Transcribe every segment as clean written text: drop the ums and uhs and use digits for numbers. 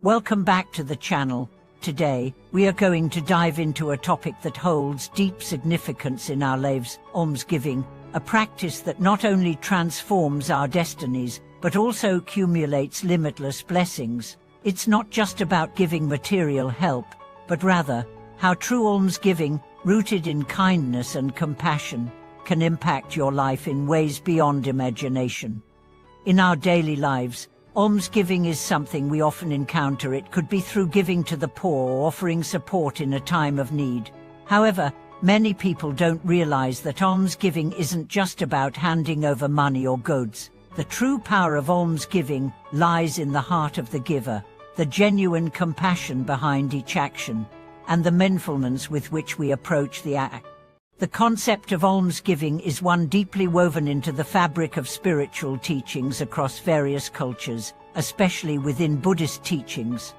Welcome back to the channel. Today, we are going to dive into a topic that holds deep significance in our lives: almsgiving, a practice that not only transforms our destinies, but also accumulates limitless blessings. It's not just about giving material help, but rather, how true almsgiving, rooted in kindness and compassion, can impact your life in ways beyond imagination. In our daily lives, almsgiving is something we often encounter. It could be through giving to the poor or offering support in a time of need. However, many people don't realize that almsgiving isn't just about handing over money or goods. The true power of almsgiving lies in the heart of the giver, the genuine compassion behind each action, and the mindfulness with which we approach the act. The concept of almsgiving is one deeply woven into the fabric of spiritual teachings across various cultures, especially within Buddhist teachings.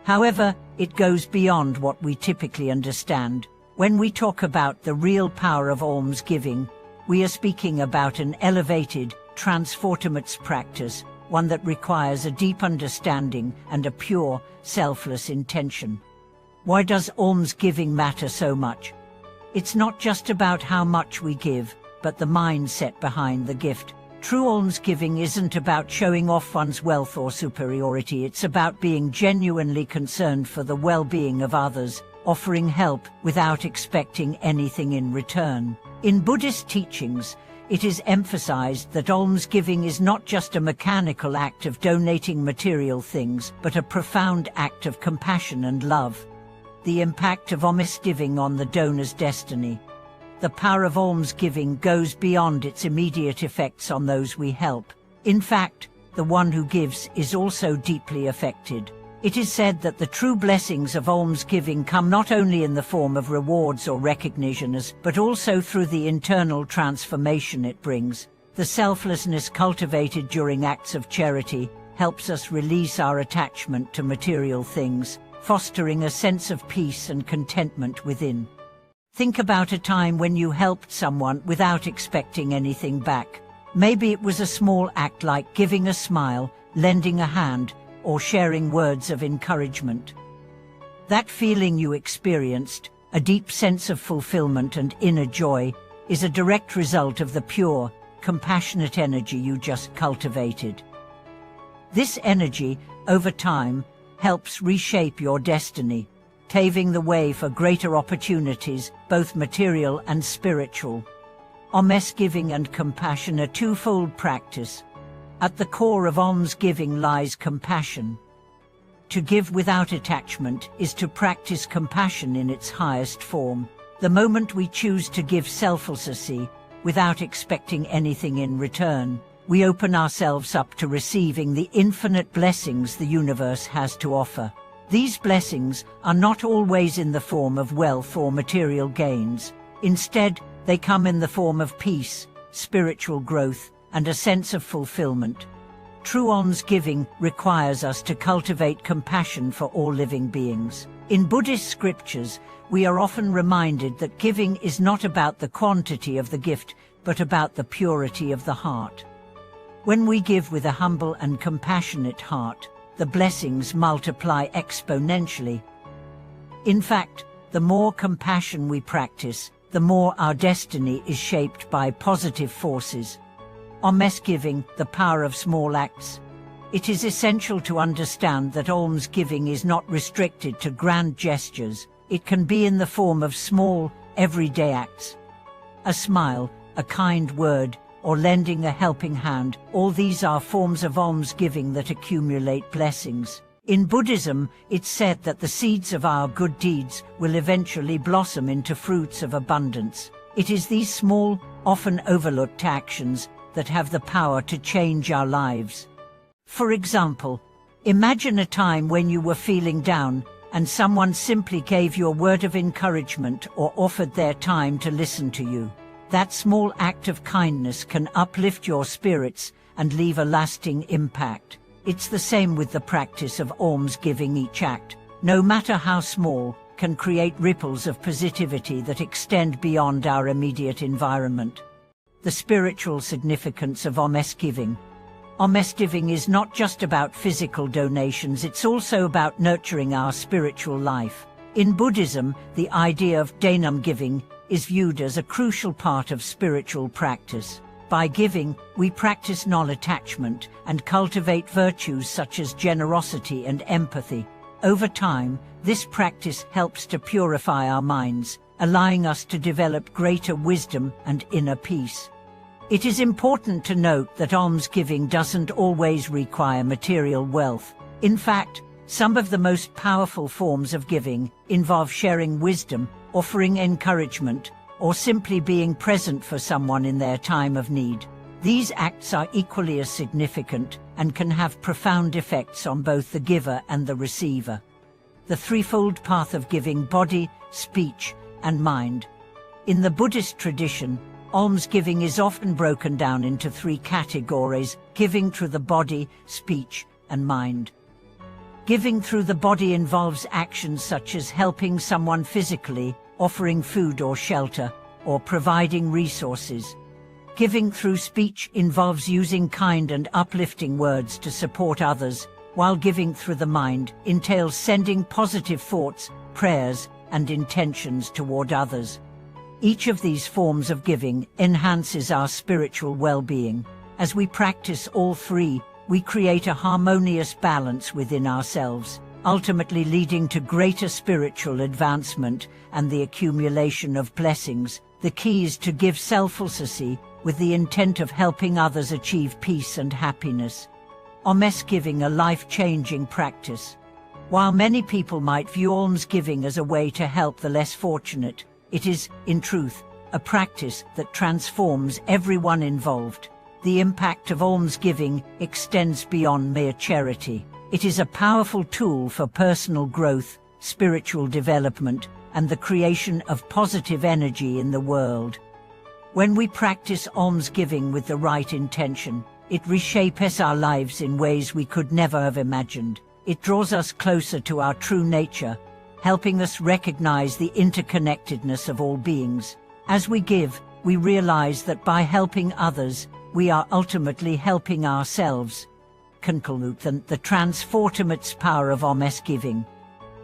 However, it goes beyond what we typically understand. When we talk about the real power of almsgiving, we are speaking about an elevated, transformative practice, one that requires a deep understanding and a pure, selfless intention. Why does almsgiving matter so much? It's not just about how much we give, but the mindset behind the gift. True almsgiving isn't about showing off one's wealth or superiority. It's about being genuinely concerned for the well-being of others, offering help without expecting anything in return. In Buddhist teachings, it is emphasized that almsgiving is not just a mechanical act of donating material things, but a profound act of compassion and love. The impact of almsgiving on the donor's destiny. The power of almsgiving goes beyond its immediate effects on those we help. In fact, the one who gives is also deeply affected. It is said that the true blessings of almsgiving come not only in the form of rewards or recognitions, but also through the internal transformation it brings. The selflessness cultivated during acts of charity helps us release our attachment to material things, fostering a sense of peace and contentment within. Think about a time when you helped someone without expecting anything back. Maybe it was a small act like giving a smile, lending a hand, or sharing words of encouragement. That feeling you experienced, a deep sense of fulfillment and inner joy, is a direct result of the pure, compassionate energy you just cultivated. This energy, over time, helps reshape your destiny, paving the way for greater opportunities, both material and spiritual. Almsgiving and compassion are twofold practice. At the core of almsgiving lies compassion. To give without attachment is to practice compassion in its highest form. The moment we choose to give selflessly, without expecting anything in return, we open ourselves up to receiving the infinite blessings the universe has to offer. These blessings are not always in the form of wealth or material gains. Instead, they come in the form of peace, spiritual growth, and a sense of fulfillment. True almsgiving requires us to cultivate compassion for all living beings. In Buddhist scriptures, we are often reminded that giving is not about the quantity of the gift, but about the purity of the heart. When we give with a humble and compassionate heart, the blessings multiply exponentially. In fact, the more compassion we practice, the more our destiny is shaped by positive forces. Almsgiving, the power of small acts. It is essential to understand that almsgiving is not restricted to grand gestures. It can be in the form of small, everyday acts. A smile, a kind word, or lending a helping hand, all these are forms of almsgiving that accumulate blessings. In Buddhism, it's said that the seeds of our good deeds will eventually blossom into fruits of abundance. It is these small, often overlooked actions that have the power to change our lives. For example, imagine a time when you were feeling down and someone simply gave you a word of encouragement or offered their time to listen to you. That small act of kindness can uplift your spirits and leave a lasting impact. It's the same with the practice of almsgiving. Each act, no matter how small, can create ripples of positivity that extend beyond our immediate environment. The spiritual significance of almsgiving. Almsgiving is not just about physical donations, it's also about nurturing our spiritual life. In Buddhism, the idea of Almsgiving is viewed as a crucial part of spiritual practice. By giving, we practice non-attachment and cultivate virtues such as generosity and empathy. Over time, this practice helps to purify our minds, allowing us to develop greater wisdom and inner peace. It is important to note that almsgiving doesn't always require material wealth. In fact, some of the most powerful forms of giving involve sharing wisdom, offering encouragement, or simply being present for someone in their time of need. These acts are equally as significant and can have profound effects on both the giver and the receiver. The threefold path of giving: body, speech, and mind. In the Buddhist tradition, almsgiving is often broken down into three categories: giving through the body, speech, and mind. Giving through the body involves actions such as helping someone physically, offering food or shelter, or providing resources. Giving through speech involves using kind and uplifting words to support others, while giving through the mind entails sending positive thoughts, prayers, and intentions toward others. Each of these forms of giving enhances our spiritual well-being. As we practice all three, we create a harmonious balance within ourselves, ultimately leading to greater spiritual advancement and the accumulation of blessings. The key is to give selflessly, with the intent of helping others achieve peace and happiness. Almsgiving, a life-changing practice. While many people might view almsgiving as a way to help the less fortunate, it is, in truth, a practice that transforms everyone involved. The impact of almsgiving extends beyond mere charity. It is a powerful tool for personal growth, spiritual development, and the creation of positive energy in the world. When we practice almsgiving with the right intention, it reshapes our lives in ways we could never have imagined. It draws us closer to our true nature, helping us recognize the interconnectedness of all beings. As we give, we realize that by helping others, we are ultimately helping ourselves. Conclusion: the transformative power of almsgiving.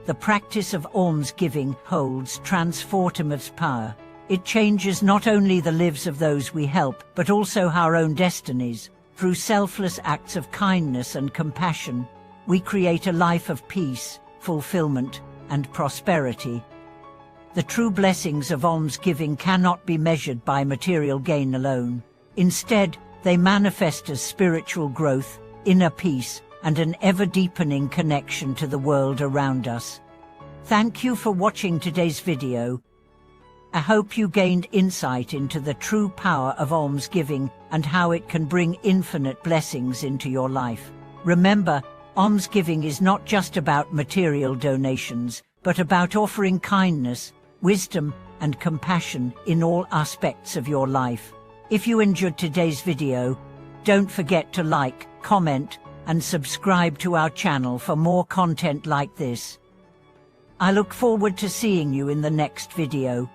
The practice of almsgiving holds transformative power. It changes not only the lives of those we help, but also our own destinies. Through selfless acts of kindness and compassion, we create a life of peace, fulfillment, and prosperity. The true blessings of almsgiving cannot be measured by material gain alone. Instead, they manifest as spiritual growth, inner peace, and an ever-deepening connection to the world around us. Thank you for watching today's video. I hope you gained insight into the true power of almsgiving and how it can bring infinite blessings into your life. Remember, almsgiving is not just about material donations, but about offering kindness, wisdom, and compassion in all aspects of your life. If you enjoyed today's video, don't forget to like, comment, and subscribe to our channel for more content like this. I look forward to seeing you in the next video.